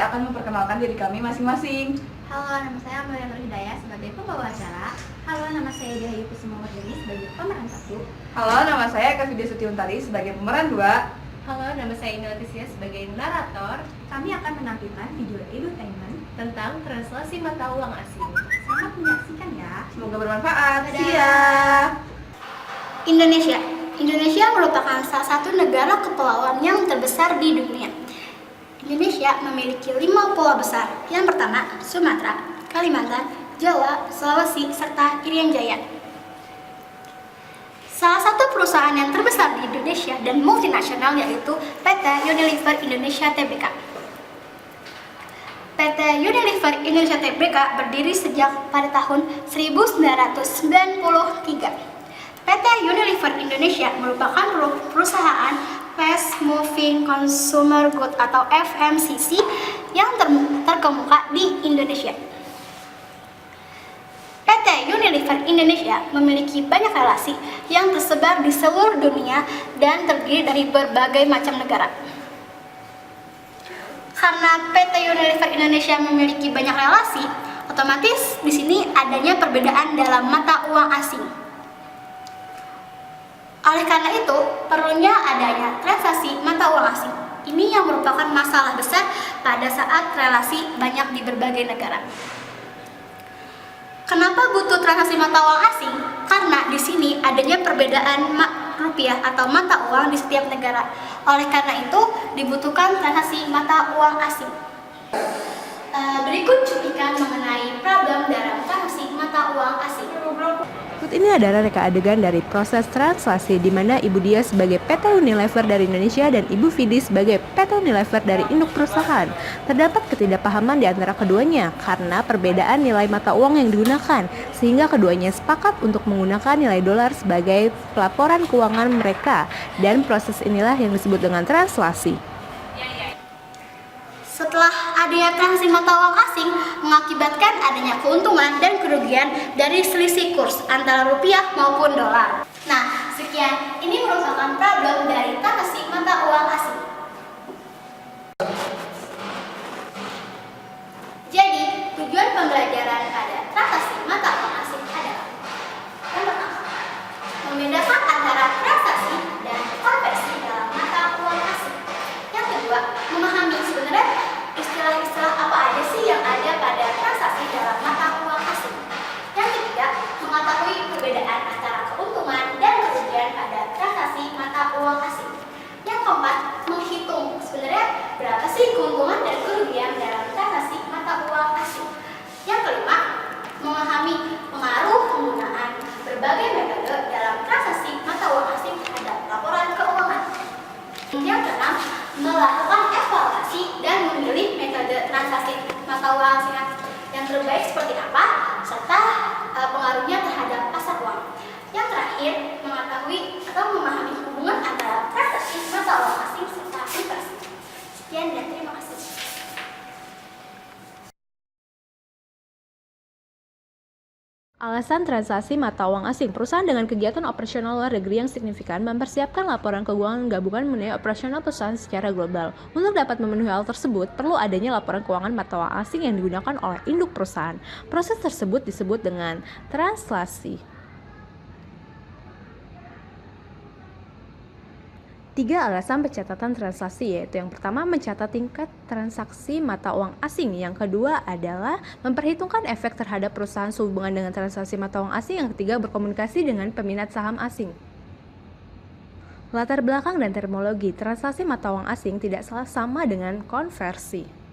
saya akan memperkenalkan diri kami masing-masing. Halo, nama saya Amelia Nur Hidayah sebagai pembawa acara. Halo, nama saya Dihayu Kusuma Wardani sebagai pemeran 1. Halo, nama saya Eka Vidya Sutiuntari sebagai pemeran 2. Halo, nama saya Ina Leticia sebagai narator. Kami akan menampilkan video edutainment Tentang translasi mata uang asing. Selamat menyaksikan ya. Semoga bermanfaat. Dadah. See ya. Indonesia merupakan salah satu negara kepulauan yang terbesar di dunia. Indonesia memiliki 5 pulau besar. Yang pertama, Sumatera, Kalimantan, Jawa, Sulawesi, serta Irian Jaya. Salah satu perusahaan yang terbesar di Indonesia dan multinasional yaitu PT Unilever Indonesia Tbk. PT Unilever Indonesia Tbk berdiri sejak pada tahun 1993. PT Unilever Indonesia merupakan perusahaan Fast Moving Consumer Goods atau FMCG yang terkemuka di Indonesia. PT Unilever Indonesia memiliki banyak relasi yang tersebar di seluruh dunia dan terdiri dari berbagai macam negara. Karena PT Unilever Indonesia memiliki banyak relasi, otomatis di sini adanya perbedaan dalam mata uang asing. Oleh karena itu, perlunya adanya transaksi mata uang asing. Ini yang merupakan masalah besar pada saat relasi banyak di berbagai negara. Kenapa butuh transaksi mata uang asing? Karena di sini adanya perbedaan rupiah atau mata uang di setiap negara. Oleh karena itu, dibutuhkan transaksi mata uang asing. Berikut cuplikan mengenai problem dalam transaksi mata uang asing. Ini adalah reka adegan dari proses translasi di mana Ibu Dia sebagai PT Unilever dari Indonesia dan Ibu Vidi sebagai PT Unilever dari induk perusahaan. Terdapat ketidakpahaman di antara keduanya karena perbedaan nilai mata uang yang digunakan, sehingga keduanya sepakat untuk menggunakan nilai dolar sebagai pelaporan keuangan mereka, dan proses inilah yang disebut dengan translasi. Setelah adanya transaksi mata uang asing mengakibatkan adanya keuntungan dan kerugian dari selisih kurs antara rupiah maupun dolar. Nah, sekian. Ini merupakan problem dari transaksi mata uang asing. Jadi, tujuan pembelajaran pada transaksi mata uang asing adalah: yang pertama, membedakan antara transaksi dan konversi dalam mata uang asing. Yang kedua, memahami sebenarnya istilah-istilah apa aja sih yang ada pada transaksi dalam mata uang asing. Yang ketiga, mengetahui perbedaan antara keuntungan dan kerugian pada transaksi mata uang asing. Yang keempat, menghitung sebenarnya berapa sih keuntungan dan kerugian dalam transaksi mata uang asing. Yang kelima, memahami pengaruh penggunaan berbagai metode dalam transaksi mata uang asing terhadap laporan keuangan. Yang keenam, melakukan evaluasi dan memilih metode transaksi mata uang asing yang terbaik seperti apa, serta pengaruhnya terhadap pasar uang. Yang terakhir, mengetahui atau memahami hubungan antara transaksi mata uang asing serta inflasi. Sekian dan terima kasih. Alasan transaksi mata uang asing. Perusahaan dengan kegiatan operasional luar negeri yang signifikan mempersiapkan laporan keuangan gabungan mengenai operasional perusahaan secara global. Untuk dapat memenuhi hal tersebut, perlu adanya laporan keuangan mata uang asing yang digunakan oleh induk perusahaan. Proses tersebut disebut dengan translasi. 3 alasan pencatatan transaksi, yaitu yang pertama mencatat tingkat transaksi mata uang asing, yang kedua adalah memperhitungkan efek terhadap perusahaan sehubungan dengan transaksi mata uang asing, yang ketiga berkomunikasi dengan peminat saham asing. Latar belakang dan terminologi. Transaksi mata uang asing tidak sama dengan konversi.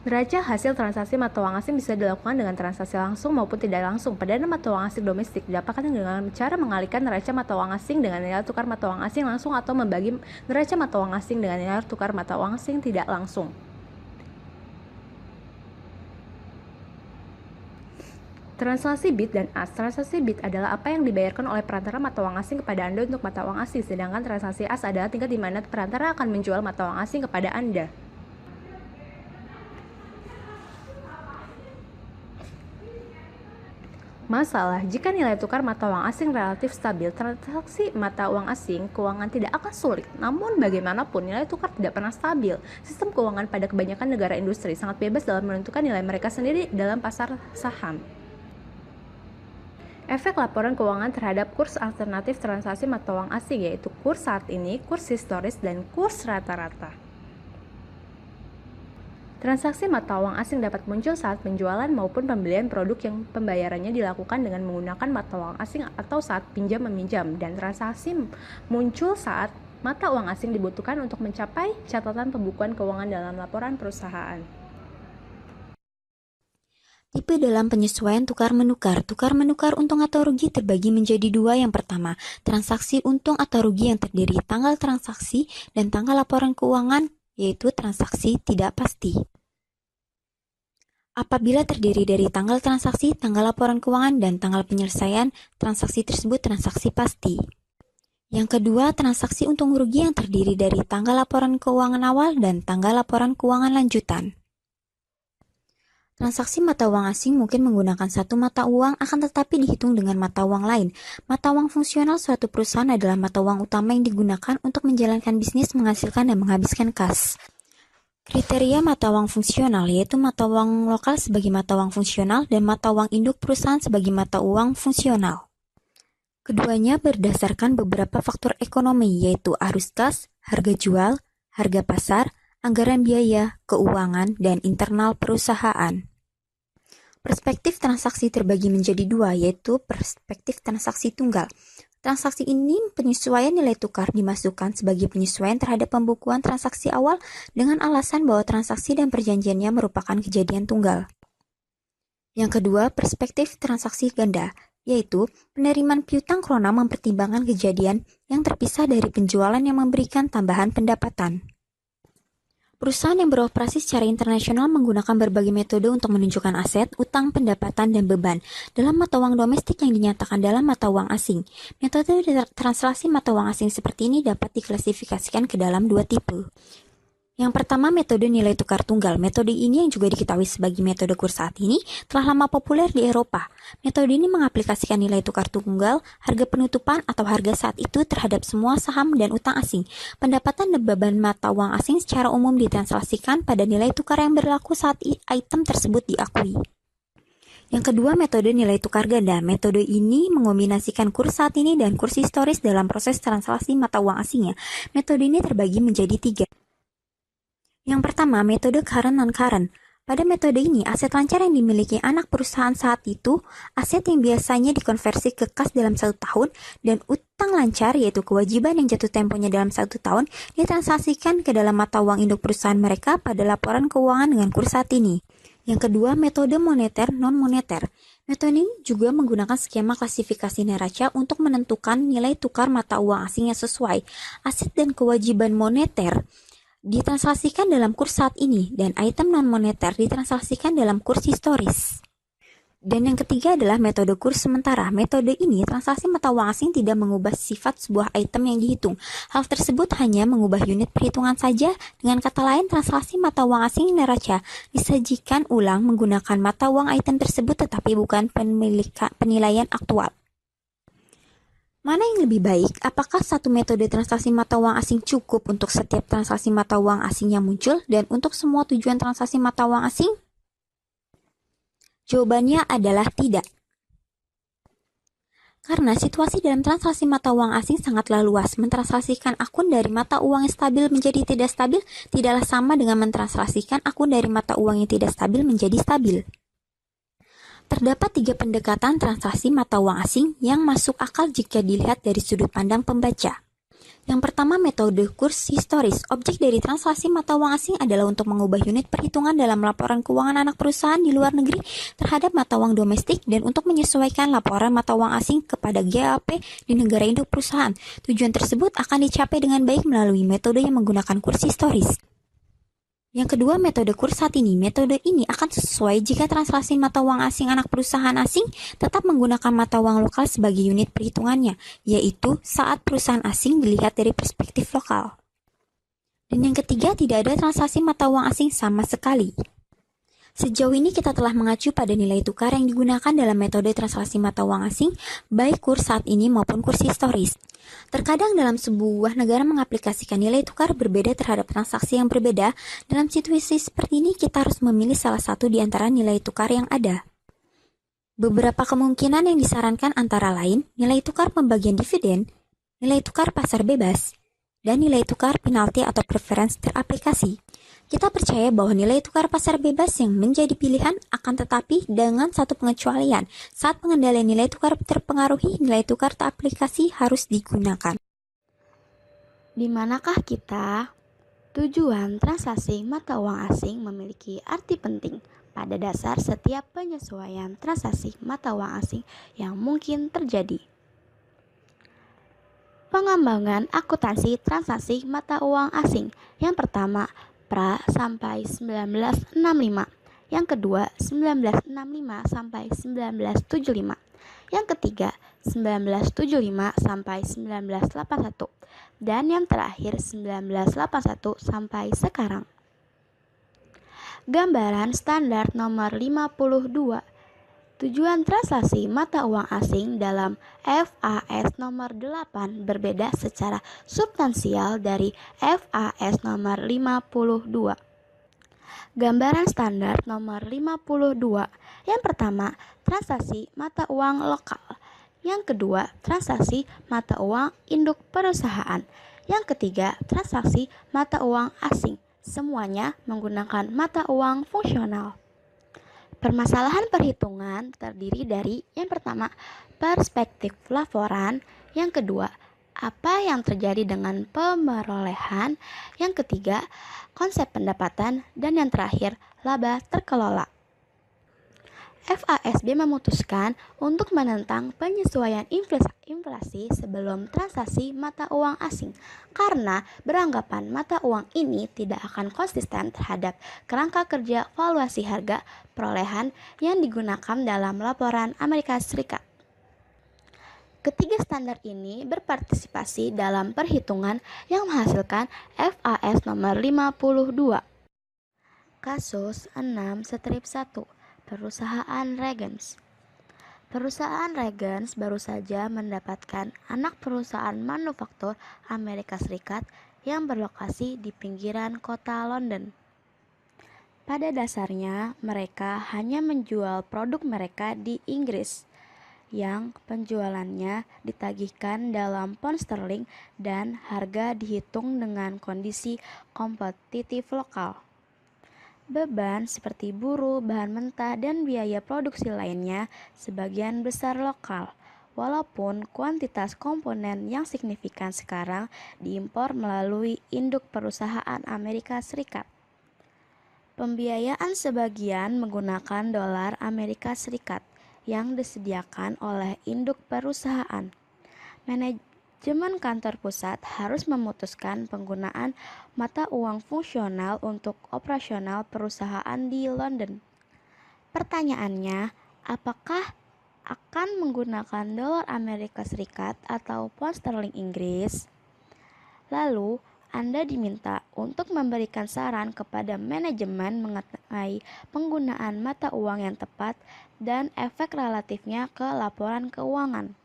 Neraca hasil transaksi mata uang asing bisa dilakukan dengan transaksi langsung maupun tidak langsung. Perdana mata uang asing domestik didapatkan dengan cara mengalihkan neraca mata uang asing dengan nilai tukar mata uang asing langsung atau membagi neraca mata uang asing dengan nilai tukar mata uang asing tidak langsung. Transaksi BIT dan AS. Transaksi BIT adalah apa yang dibayarkan oleh perantara mata uang asing kepada Anda untuk mata uang asing, sedangkan transaksi AS adalah tingkat di mana perantara akan menjual mata uang asing kepada Anda. Masalah, jika nilai tukar mata uang asing relatif stabil, transaksi mata uang asing keuangan tidak akan sulit. Namun bagaimanapun, nilai tukar tidak pernah stabil. Sistem keuangan pada kebanyakan negara industri sangat bebas dalam menentukan nilai mereka sendiri dalam pasar saham. Efek laporan keuangan terhadap kurs alternatif transaksi mata uang asing, yaitu kurs saat ini, kurs historis, dan kurs rata-rata. Transaksi mata uang asing dapat muncul saat penjualan maupun pembelian produk yang pembayarannya dilakukan dengan menggunakan mata uang asing atau saat pinjam-meminjam, dan transaksi muncul saat mata uang asing dibutuhkan untuk mencapai catatan pembukuan keuangan dalam laporan perusahaan. Tipe dalam penyesuaian tukar-menukar. Tukar-menukar untung atau rugi terbagi menjadi dua. Yang pertama, transaksi untung atau rugi yang terdiri tanggal transaksi dan tanggal laporan keuangan, yaitu transaksi tidak pasti. Apabila terdiri dari tanggal transaksi, tanggal laporan keuangan, dan tanggal penyelesaian transaksi tersebut transaksi pasti. Yang kedua, transaksi untung rugi yang terdiri dari tanggal laporan keuangan awal dan tanggal laporan keuangan lanjutan. Transaksi mata uang asing mungkin menggunakan satu mata uang, akan tetapi dihitung dengan mata uang lain. Mata uang fungsional suatu perusahaan adalah mata uang utama yang digunakan untuk menjalankan bisnis, menghasilkan dan menghabiskan kas. Kriteria mata uang fungsional yaitu mata uang lokal sebagai mata uang fungsional dan mata uang induk perusahaan sebagai mata uang fungsional. Keduanya berdasarkan beberapa faktor ekonomi, yaitu arus kas, harga jual, harga pasar, anggaran biaya, keuangan, dan internal perusahaan. Perspektif transaksi terbagi menjadi dua, yaitu perspektif transaksi tunggal. Transaksi ini penyesuaian nilai tukar dimasukkan sebagai penyesuaian terhadap pembukuan transaksi awal dengan alasan bahwa transaksi dan perjanjiannya merupakan kejadian tunggal. Yang kedua, perspektif transaksi ganda, yaitu penerimaan piutang krona mempertimbangkan kejadian yang terpisah dari penjualan yang memberikan tambahan pendapatan. Perusahaan yang beroperasi secara internasional menggunakan berbagai metode untuk menunjukkan aset, utang, pendapatan, dan beban dalam mata uang domestik yang dinyatakan dalam mata uang asing. Metode translasi mata uang asing seperti ini dapat diklasifikasikan ke dalam dua tipe. Yang pertama, metode nilai tukar tunggal. Metode ini yang juga diketahui sebagai metode kurs saat ini telah lama populer di Eropa. Metode ini mengaplikasikan nilai tukar tunggal, harga penutupan atau harga saat itu terhadap semua saham dan utang asing. Pendapatan dan beban mata uang asing secara umum ditranslasikan pada nilai tukar yang berlaku saat item tersebut diakui. Yang kedua, metode nilai tukar ganda. Metode ini mengombinasikan kurs saat ini dan kurs historis dalam proses translasi mata uang asingnya. Metode ini terbagi menjadi tiga. Yang pertama, metode current non-current. Pada metode ini, aset lancar yang dimiliki anak perusahaan saat itu, aset yang biasanya dikonversi ke kas dalam 1 tahun, dan utang lancar, yaitu kewajiban yang jatuh temponya dalam 1 tahun, ditransaksikan ke dalam mata uang induk perusahaan mereka pada laporan keuangan dengan kurs saat ini. Yang kedua, metode moneter non-moneter. Metode ini juga menggunakan skema klasifikasi neraca untuk menentukan nilai tukar mata uang asing yang sesuai. Aset dan kewajiban moneter ditranslasikan dalam kurs saat ini, dan item non-moneter ditranslasikan dalam kurs historis. Dan yang ketiga adalah metode kurs sementara. Metode ini, transaksi mata uang asing tidak mengubah sifat sebuah item yang dihitung. Hal tersebut hanya mengubah unit perhitungan saja. Dengan kata lain, transaksi mata uang asing neraca disajikan ulang menggunakan mata uang item tersebut, tetapi bukan penilaian aktual. Mana yang lebih baik? Apakah satu metode transaksi mata uang asing cukup untuk setiap transaksi mata uang asing yang muncul dan untuk semua tujuan transaksi mata uang asing? Jawabannya adalah tidak. Karena situasi dalam transaksi mata uang asing sangatlah luas. Mentransaksikan akun dari mata uang yang stabil menjadi tidak stabil tidaklah sama dengan mentransaksikan akun dari mata uang yang tidak stabil menjadi stabil. Terdapat 3 pendekatan transaksi mata uang asing yang masuk akal jika dilihat dari sudut pandang pembaca. Yang pertama, metode kurs historis. Objek dari transaksi mata uang asing adalah untuk mengubah unit perhitungan dalam laporan keuangan anak perusahaan di luar negeri terhadap mata uang domestik dan untuk menyesuaikan laporan mata uang asing kepada GAAP di negara induk perusahaan. Tujuan tersebut akan dicapai dengan baik melalui metode yang menggunakan kurs historis. Yang kedua, metode kurs saat ini. Metode ini akan sesuai jika transaksi mata uang asing anak perusahaan asing tetap menggunakan mata uang lokal sebagai unit perhitungannya, yaitu saat perusahaan asing dilihat dari perspektif lokal. Dan yang ketiga, tidak ada transaksi mata uang asing sama sekali. Sejauh ini kita telah mengacu pada nilai tukar yang digunakan dalam metode translasi mata uang asing, baik kurs saat ini maupun kurs historis. Terkadang dalam sebuah negara mengaplikasikan nilai tukar berbeda terhadap transaksi yang berbeda, dalam situasi seperti ini kita harus memilih salah satu di antara nilai tukar yang ada. Beberapa kemungkinan yang disarankan antara lain nilai tukar pembagian dividen, nilai tukar pasar bebas, dan nilai tukar penalti atau preference teraplikasi. Kita percaya bahwa nilai tukar pasar bebas yang menjadi pilihan akan tetapi dengan satu pengecualian, saat pengendalian nilai tukar terpengaruhi, nilai tukar teraplikasi harus digunakan. Di manakah kita? Tujuan transaksi mata uang asing memiliki arti penting pada dasar setiap penyesuaian transaksi mata uang asing yang mungkin terjadi. Pengembangan akuntansi transaksi mata uang asing. Yang pertama, pra sampai 1965. Yang kedua, 1965 sampai 1975. Yang ketiga, 1975 sampai 1981. Dan yang terakhir 1981 sampai sekarang. Gambaran standar nomor 52. Tujuan transaksi mata uang asing dalam FAS nomor 8 berbeda secara substansial dari FAS nomor 52. Gambaran standar nomor 52. Yang pertama, transaksi mata uang lokal. Yang kedua, transaksi mata uang induk perusahaan. Yang ketiga, transaksi mata uang asing. Semuanya menggunakan mata uang fungsional. Permasalahan perhitungan terdiri dari yang pertama, perspektif laporan, yang kedua, apa yang terjadi dengan pemerolehan, yang ketiga, konsep pendapatan, dan yang terakhir, laba terkelola. FASB memutuskan untuk menentang penyesuaian inflasi sebelum transaksi mata uang asing karena beranggapan mata uang ini tidak akan konsisten terhadap kerangka kerja valuasi harga perolehan yang digunakan dalam laporan Amerika Serikat. Ketiga standar ini berpartisipasi dalam perhitungan yang menghasilkan FAS nomor 52. Kasus 6/1 Perusahaan Regens. Perusahaan Regens baru saja mendapatkan anak perusahaan manufaktur Amerika Serikat yang berlokasi di pinggiran kota London. Pada dasarnya, mereka hanya menjual produk mereka di Inggris, yang penjualannya ditagihkan dalam pound sterling dan harga dihitung dengan kondisi kompetitif lokal. Beban seperti buruh, bahan mentah, dan biaya produksi lainnya sebagian besar lokal, walaupun kuantitas komponen yang signifikan sekarang diimpor melalui induk perusahaan Amerika Serikat. Pembiayaan sebagian menggunakan dolar Amerika Serikat yang disediakan oleh induk perusahaan. Manajemen kantor pusat harus memutuskan penggunaan mata uang fungsional untuk operasional perusahaan di London. Pertanyaannya, apakah akan menggunakan dolar Amerika Serikat atau pound sterling Inggris? Lalu, Anda diminta untuk memberikan saran kepada manajemen mengenai penggunaan mata uang yang tepat dan efek relatifnya ke laporan keuangan.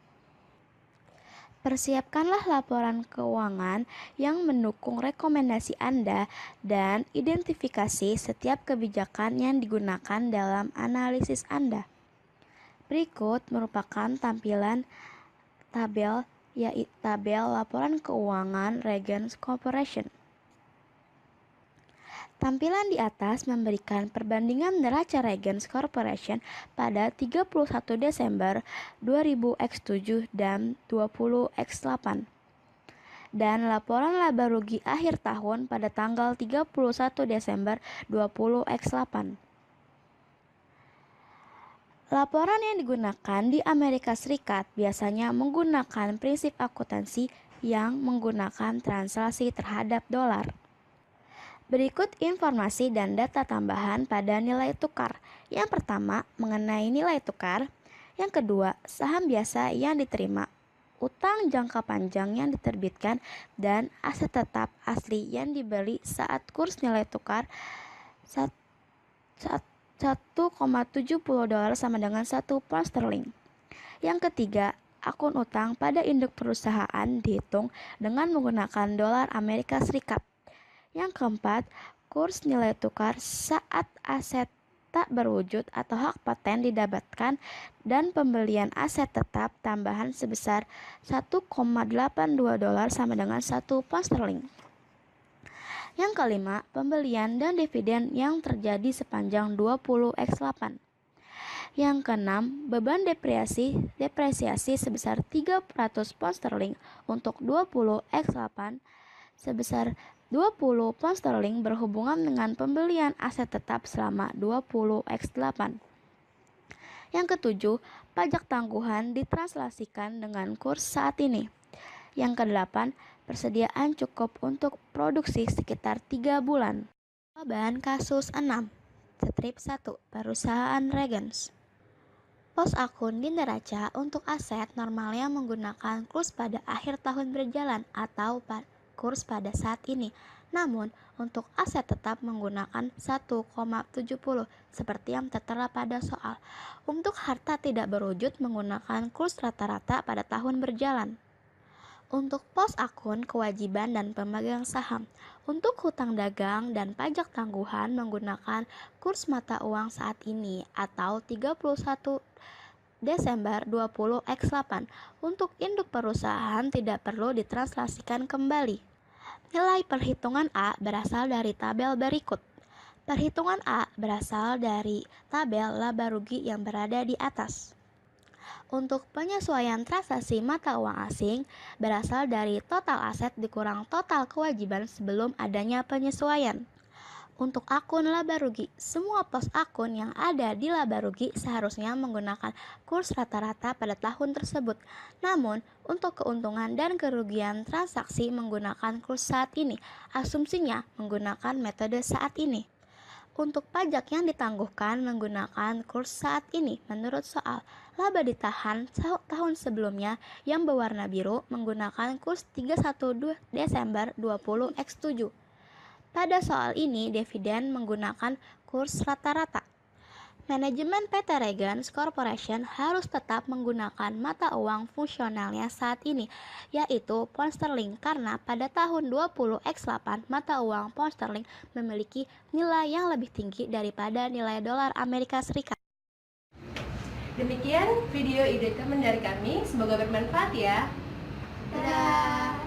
Persiapkanlah laporan keuangan yang mendukung rekomendasi Anda dan identifikasi setiap kebijakan yang digunakan dalam analisis Anda. Berikut merupakan tampilan tabel, yaitu tabel laporan keuangan Regens Corporation. Tampilan di atas memberikan perbandingan neraca Regens Corporation pada 31 Desember 2000x7 dan 20x8 dan laporan laba rugi akhir tahun pada tanggal 31 Desember 20x8. Laporan yang digunakan di Amerika Serikat biasanya menggunakan prinsip akuntansi yang menggunakan translasi terhadap dolar. Berikut informasi dan data tambahan pada nilai tukar. Yang pertama, mengenai nilai tukar. Yang kedua, saham biasa yang diterima, utang jangka panjang yang diterbitkan, dan aset tetap asli yang dibeli saat kurs nilai tukar $1,70 sama dengan 1 pound sterling. Yang ketiga, akun utang pada induk perusahaan dihitung dengan menggunakan dolar Amerika Serikat. Yang keempat, kurs nilai tukar saat aset tak berwujud atau hak paten didapatkan dan pembelian aset tetap tambahan sebesar $1,82 sama dengan 1 pound sterling. Yang kelima, pembelian dan dividen yang terjadi sepanjang 20x8. Yang keenam, beban depresiasi sebesar 300 pound sterling untuk 20x8 sebesar 20 pound sterling berhubungan dengan pembelian aset tetap selama 20x8. Yang ketujuh, pajak tangguhan ditranslasikan dengan kurs saat ini. Yang kedelapan, persediaan cukup untuk produksi sekitar 3 bulan. Jawaban kasus 6. Strip 1. Perusahaan Regens. Pos akun di neraca untuk aset normalnya menggunakan kurs pada akhir tahun berjalan atau kurs pada saat ini. Namun, untuk aset tetap menggunakan 1,70 seperti yang tertera pada soal. Untuk harta tidak berwujud menggunakan kurs rata-rata pada tahun berjalan. Untuk pos akun kewajiban dan pemegang saham, untuk hutang dagang dan pajak tangguhan menggunakan kurs mata uang saat ini atau 31 Desember 20x8. Untuk induk perusahaan tidak perlu ditranslasikan kembali. Nilai perhitungan A berasal dari tabel berikut. Perhitungan A berasal dari tabel laba rugi yang berada di atas. Untuk penyesuaian transaksi mata uang asing berasal dari total aset dikurang total kewajiban sebelum adanya penyesuaian. Untuk akun laba rugi, semua pos akun yang ada di laba rugi seharusnya menggunakan kurs rata-rata pada tahun tersebut. Namun, untuk keuntungan dan kerugian transaksi menggunakan kurs saat ini, asumsinya menggunakan metode saat ini. Untuk pajak yang ditangguhkan menggunakan kurs saat ini menurut soal. Laba ditahan tahun sebelumnya yang berwarna biru menggunakan kurs 31 Desember 20x7. Pada soal ini dividen menggunakan kurs rata-rata. Manajemen PT Regens Corporation harus tetap menggunakan mata uang fungsionalnya saat ini, yaitu pound sterling, karena pada tahun 20x8 mata uang pound sterling memiliki nilai yang lebih tinggi daripada nilai dolar Amerika Serikat. Demikian video ide teman dari kami, semoga bermanfaat ya. Dadah.